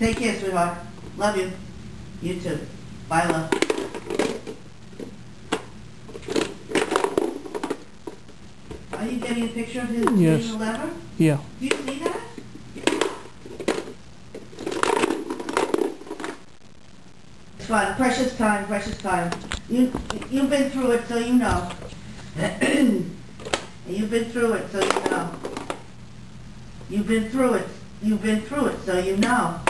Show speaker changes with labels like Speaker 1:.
Speaker 1: Take care, sweetheart. Love you. You too. Bye, love. Are you getting a picture of his
Speaker 2: Yes.
Speaker 1: the lever?
Speaker 2: Yeah.
Speaker 1: Do you see that? It's fun. Precious time, precious time. You've been through it, so you know. You've been through it, so you know. You've been through it. You've been through it, so you know.